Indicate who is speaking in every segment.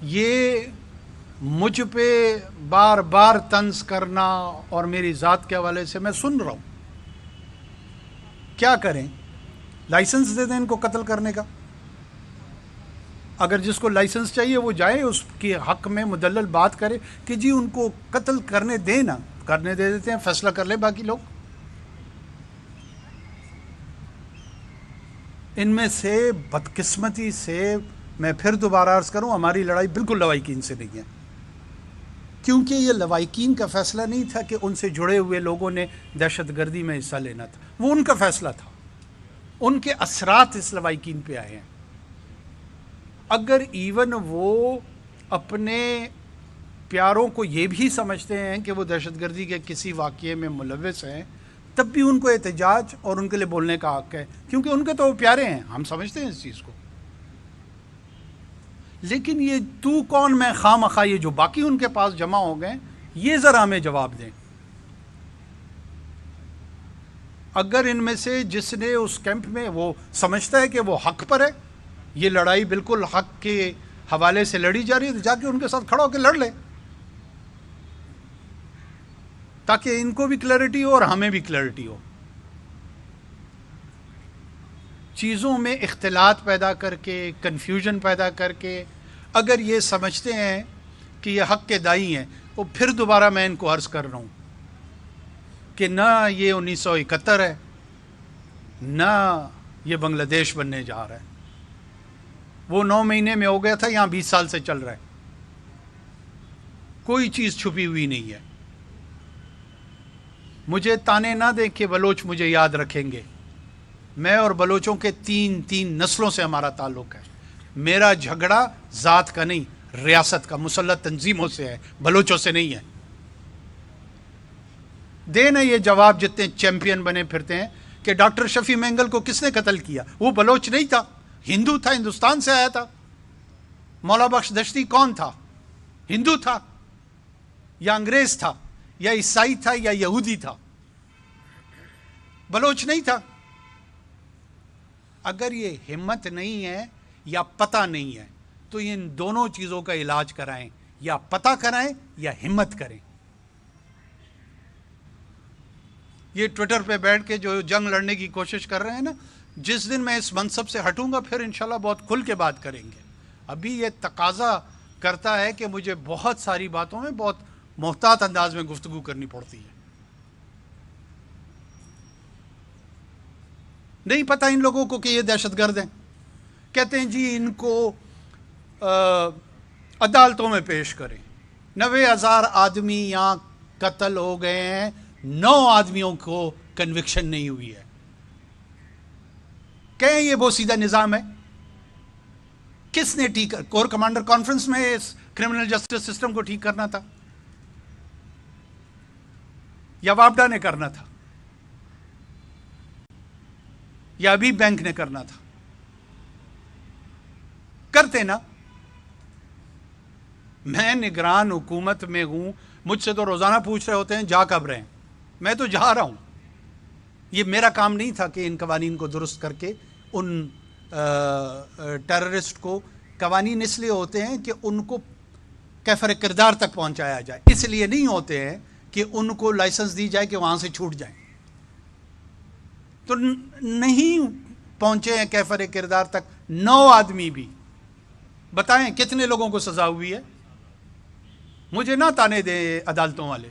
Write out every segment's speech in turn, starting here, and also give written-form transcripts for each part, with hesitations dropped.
Speaker 1: یہ مجھ پہ بار بار طنز کرنا اور میری ذات کے حوالے سے میں سن رہا ہوں. کیا کریں؟ لائسنس دے دیں ان کو قتل کرنے کا. اگر جس کو لائسنس چاہیے وہ جائے اس کے حق میں مدلل بات کرے کہ جی ان کو قتل کرنے دیں نا، کرنے دے دیتے ہیں، فیصلہ کر لیں باقی لوگ. ان میں سے بدقسمتی سے میں پھر دوبارہ عرض کروں، ہماری لڑائی بالکل لوائقین سے نہیں ہے، کیونکہ یہ لوائقین کا فیصلہ نہیں تھا کہ ان سے جڑے ہوئے لوگوں نے دہشت گردی میں حصہ لینا تھا. وہ ان کا فیصلہ تھا، ان کے اثرات اس لوائقین پہ آئے ہیں. اگر ایون وہ اپنے پیاروں کو یہ بھی سمجھتے ہیں کہ وہ دہشت گردی کے کسی واقعے میں ملوث ہیں، تب بھی ان کو احتجاج اور ان کے لیے بولنے کا حق ہے، کیونکہ ان کے تو وہ پیارے ہیں. ہم سمجھتے ہیں اس چیز کو. لیکن یہ تو کون میں خواہ مخواہ یہ جو باقی ان کے پاس جمع ہو گئے، یہ ذرا ہمیں جواب دیں. اگر ان میں سے جس نے اس کیمپ میں وہ سمجھتا ہے کہ وہ حق پر ہے، یہ لڑائی بالکل حق کے حوالے سے لڑی جا رہی ہے، تو جا کے ان کے ساتھ کھڑا ہو کے لڑ لے، تاکہ ان کو بھی کلیئرٹی ہو اور ہمیں بھی کلیئرٹی ہو. چیزوں میں اختلاط پیدا کر کے، کنفیوژن پیدا کر کے، اگر یہ سمجھتے ہیں کہ یہ حق کے دائی ہیں، تو پھر دوبارہ میں ان کو عرض کر رہا ہوں کہ نہ یہ 1971 ہے، نہ یہ بنگلہ دیش بننے جا رہا ہے. وہ 9 مہینے میں ہو گیا تھا، یہاں 20 سال سے چل رہا ہے. کوئی چیز چھپی ہوئی نہیں ہے. مجھے تانے نہ دیں کہ بلوچ مجھے یاد رکھیں گے. میں اور بلوچوں کے تین نسلوں سے ہمارا تعلق ہے. میرا جھگڑا ذات کا نہیں، ریاست کا، مسلح تنظیموں سے ہے، بلوچوں سے نہیں ہے. دینا یہ جواب جتنے چیمپئن بنے پھرتے ہیں کہ ڈاکٹر شفیع مینگل کو کس نے قتل کیا؟ وہ بلوچ نہیں تھا، ہندو تھا، ہندوستان سے آیا تھا. مولا بخش دشتی کون تھا؟ ہندو تھا یا انگریز تھا یا عیسائی تھا یا یہودی تھا، بلوچ نہیں تھا. اگر یہ ہمت نہیں ہے یا پتہ نہیں ہے تو ان دونوں چیزوں کا علاج کرائیں، یا پتہ کرائیں یا ہمت کریں. یہ ٹویٹر پہ بیٹھ کے جو جنگ لڑنے کی کوشش کر رہے ہیں نا، جس دن میں اس منصب سے ہٹوں گا پھر انشاءاللہ بہت کھل کے بات کریں گے. ابھی یہ تقاضا کرتا ہے کہ مجھے بہت ساری باتوں میں بہت محتاط انداز میں گفتگو کرنی پڑتی ہے. نہیں پتہ ان لوگوں کو کہ یہ دہشت گرد ہیں. کہتے ہیں جی ان کو عدالتوں میں پیش کریں. 90,000 آدمی یہاں قتل ہو گئے ہیں، 9 آدمیوں کو کنوکشن نہیں ہوئی ہے. کہیں یہ بہت سیدھا نظام ہے. کس نے ٹھیک؟ کور کمانڈر کانفرنس میں اس کرمنل جسٹس سسٹم کو ٹھیک کرنا تھا یا واپڈا نے کرنا تھا یا ابھی بینک نے کرنا تھا؟ کرتے نا. میں نگران حکومت میں ہوں، مجھ سے تو روزانہ پوچھ رہے ہوتے ہیں جا کب رہے ہیں. میں تو جا رہا ہوں. یہ میرا کام نہیں تھا کہ ان قوانین کو درست کر کے ان ٹیررسٹ کو، قوانین اس لیے ہوتے ہیں کہ ان کو کیفر کردار تک پہنچایا جائے، اس لیے نہیں ہوتے ہیں کہ ان کو لائسنس دی جائے کہ وہاں سے چھوٹ جائیں. تو نہیں پہنچے ہیں کیفر کردار تک 9 آدمی بھی. بتائیں کتنے لوگوں کو سزا ہوئی ہے؟ مجھے نہ تانے دیں عدالتوں والے.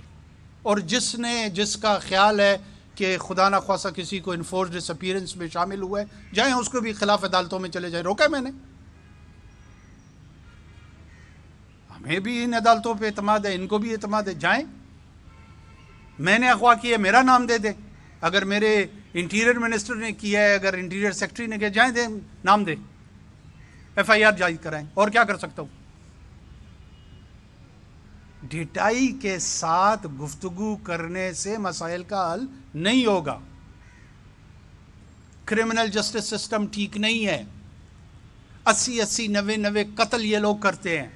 Speaker 1: اور جس کا خیال ہے کہ خدا نہ خواصہ کسی کو انفورس ڈس اپیرنس میں شامل ہوا ہے، جائیں اس کو بھی خلاف عدالتوں میں چلے جائیں. روکا میں نے. ہمیں بھی ان عدالتوں پہ اعتماد ہے، ان کو بھی اعتماد ہے. جائیں. میں نے اغوا کیا، میرا نام دے دیں. اگر میرے انٹیریئر منسٹر نے کیا ہے، اگر انٹیریئر سیکرٹری نے کیا، جائیں دیں، نام دیں، FIR جاری کرائیں. اور کیا کر سکتا ہوں؟ ڈٹائی کے ساتھ گفتگو کرنے سے مسائل کا حل نہیں ہوگا. کرمنل جسٹس سسٹم ٹھیک نہیں ہے. 80 90 قتل یہ لوگ کرتے ہیں،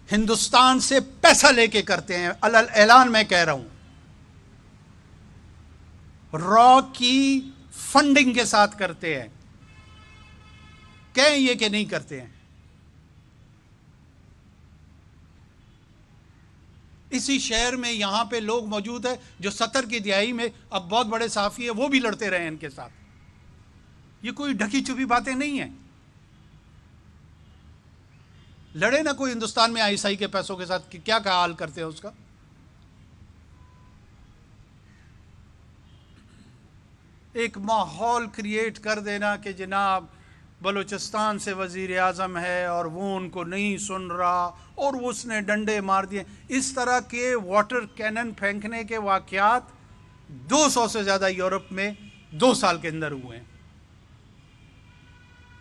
Speaker 1: ہندوستان سے پیسہ لے کے کرتے ہیں. اعلان میں کہہ رہا ہوں، را کی فنڈنگ کے ساتھ کرتے ہیں. کہیں یہ کہ نہیں کرتے ہیں. اسی شہر میں یہاں پہ لوگ موجود ہیں جو 70 کی دہائی میں اب بہت بڑے صحافی ہیں، وہ بھی لڑتے رہے ہیں ان کے ساتھ. یہ کوئی ڈھکی چھپی باتیں نہیں ہیں. لڑے نہ کوئی ہندوستان میں ISI کے پیسوں کے ساتھ، کیا حال کرتے ہیں اس کا. ایک ماحول کریٹ کر دینا کہ جناب بلوچستان سے وزیر اعظم ہے اور وہ ان کو نہیں سن رہا اور اس نے ڈنڈے مار دیے. اس طرح کے واٹر کینن پھینکنے کے واقعات 200 سے زیادہ یورپ میں 2 سال کے اندر ہوئے ہیں.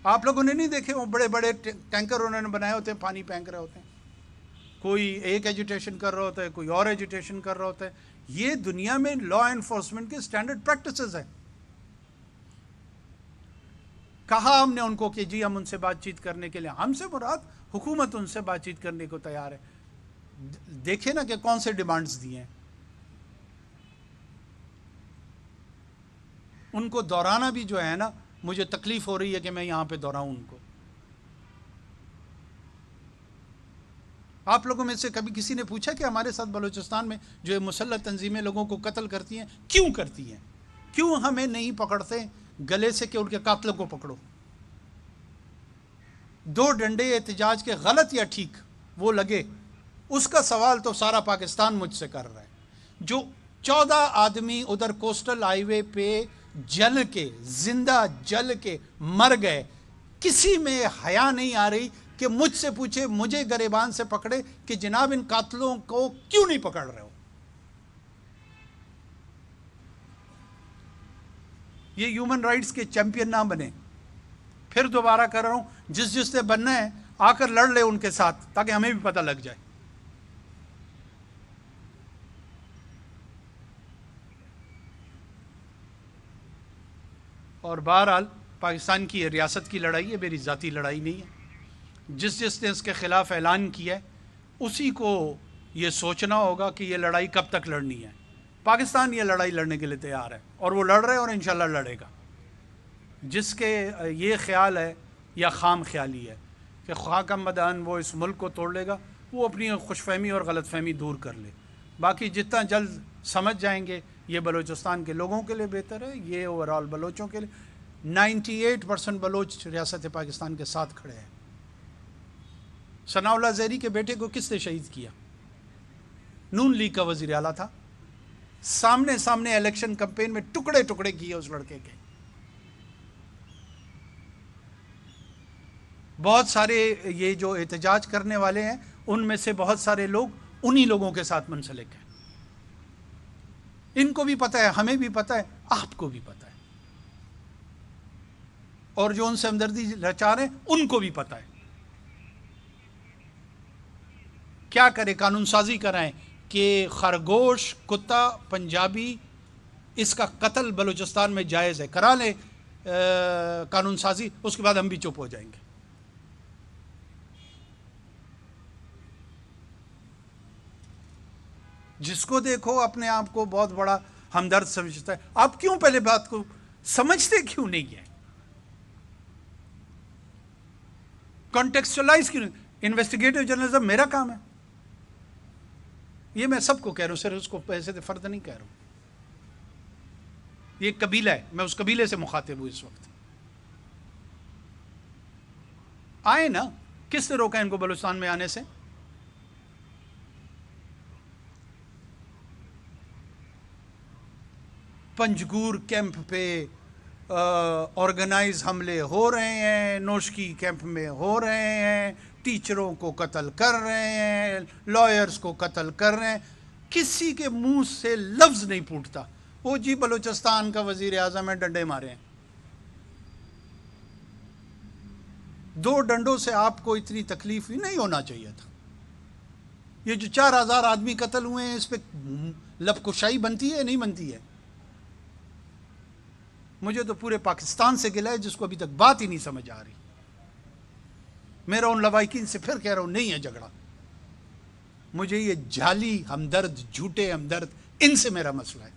Speaker 1: آپ لوگوں نے نہیں دیکھے؟ وہ بڑے بڑے ٹینکر انہوں نے بنائے ہوتے ہیں، پانی پھینک رہے ہوتے ہیں. کوئی ایک ایجوٹیشن کر رہا ہوتا ہے، کوئی اور ایجوٹیشن کر رہا ہوتا ہے. یہ دنیا میں لا انفورسمنٹ کے سٹینڈرڈ پریکٹسز ہیں. کہا ہم نے ان کو کہ جی ہم ان سے بات چیت کرنے کے لیے، ہم سے مراد حکومت ان سے بات چیت کرنے کو تیار ہے. دیکھیں نا کہ کون سے ڈیمانڈز دیے ہیں. ان کو دوہرانا بھی جو ہے نا، مجھے تکلیف ہو رہی ہے کہ میں یہاں پہ دوہراؤں ان کو. آپ لوگوں میں سے کبھی کسی نے پوچھا کہ ہمارے ساتھ بلوچستان میں جو مسلح تنظیمیں لوگوں کو قتل کرتی ہیں کیوں کرتی ہیں؟ کیوں ہمیں نہیں پکڑتے گلے سے کہ ان کے قاتلوں کو پکڑو؟ 2 ڈنڈے احتجاج کے غلط یا ٹھیک وہ لگے، اس کا سوال تو سارا پاکستان مجھ سے کر رہا ہے. جو 14 آدمی ادھر کوسٹل ہائی وے پہ جل کے، زندہ جل کے مر گئے، کسی میں حیا نہیں آ رہی کہ مجھ سے پوچھے، مجھے گریبان سے پکڑے کہ جناب ان قاتلوں کو کیوں نہیں پکڑ رہے ہو؟ یہ ہیومن رائٹس کے چیمپئن نہ بنے. پھر دوبارہ کر رہا ہوں، جس نے بننا ہے آ کر لڑ لے ان کے ساتھ تاکہ ہمیں بھی پتہ لگ جائے. اور بہرحال پاکستان کی ریاست کی لڑائی ہے، میری ذاتی لڑائی نہیں ہے. جس نے اس کے خلاف اعلان کیا ہے اسی کو یہ سوچنا ہوگا کہ یہ لڑائی کب تک لڑنی ہے. پاکستان یہ لڑائی لڑنے کے لیے تیار ہے اور وہ لڑ رہے ہیں اور انشاءاللہ لڑے گا. جس کے یہ خیال ہے یا خام خیالی ہے کہ خواہ مدان وہ اس ملک کو توڑ لے گا، وہ اپنی خوش فہمی اور غلط فہمی دور کر لے. باقی جتنا جلد سمجھ جائیں گے یہ بلوچستان کے لوگوں کے لیے بہتر ہے، یہ اوورال بلوچوں کے لیے. 98% بلوچ ریاست پاکستان کے ساتھ کھڑے ہیں. ثناء اللہ زہری کے بیٹے کو کس نے شہید کیا؟ نون لیگ کا وزیر اعلیٰ تھا. سامنے الیکشن کمپین میں ٹکڑے ٹکڑے کیے اس لڑکے کے. بہت سارے یہ جو احتجاج کرنے والے ہیں ان میں سے بہت سارے لوگ انہی لوگوں کے ساتھ منسلک ہیں. ان کو بھی پتہ ہے، ہمیں بھی پتہ ہے، آپ کو بھی پتہ ہے، اور جو ان سے ہمدردی رچا رہے ہیں ان کو بھی پتہ ہے. کیا کرے؟ قانون سازی کرائیں کہ خرگوش، کتا، پنجابی، اس کا قتل بلوچستان میں جائز ہے، کرا لیں قانون سازی، اس کے بعد ہم بھی چپ ہو جائیں گے. جس کو دیکھو اپنے آپ کو بہت بڑا ہمدرد سمجھتا ہے. آپ کیوں پہلے بات کو سمجھتے کیوں نہیں ہے؟ کانٹیکسچلائز کیوں نہیں؟ انویسٹیگیٹو جرنلزم میرا کام ہے. یہ میں سب کو کہہ رہا ہوں، صرف اس کو پیسے سے فرد نہیں کہہ رہا ہوں. یہ ایک قبیلہ ہے، میں اس قبیلے سے مخاطب ہوں اس وقت. آئے نا، کس نے روکا ان کو بلوچستان میں آنے سے؟ پنجگور کیمپ پہ آرگنائز حملے ہو رہے ہیں، نوشکی کیمپ میں ہو رہے ہیں، ٹیچروں کو قتل کر رہے ہیں، لائرز کو قتل کر رہے ہیں. کسی کے منہ سے لفظ نہیں پھوٹتا وہ جی بلوچستان کا وزیر اعظم ہے، ڈنڈے مارے ہیں. 2 ڈنڈوں سے آپ کو اتنی تکلیف ہی نہیں ہونا چاہیے تھا. یہ جو 4000 آدمی قتل ہوئے ہیں اس پہ لب کشائی بنتی ہے نہیں بنتی ہے؟ مجھے تو پورے پاکستان سے گلہ ہے جس کو ابھی تک بات ہی نہیں سمجھ آ رہی. میرا ان لوائقین سے پھر کہہ رہا ہوں نہیں ہے جھگڑا. مجھے یہ جعلی ہمدرد، جھوٹے ہمدرد، ان سے میرا مسئلہ ہے.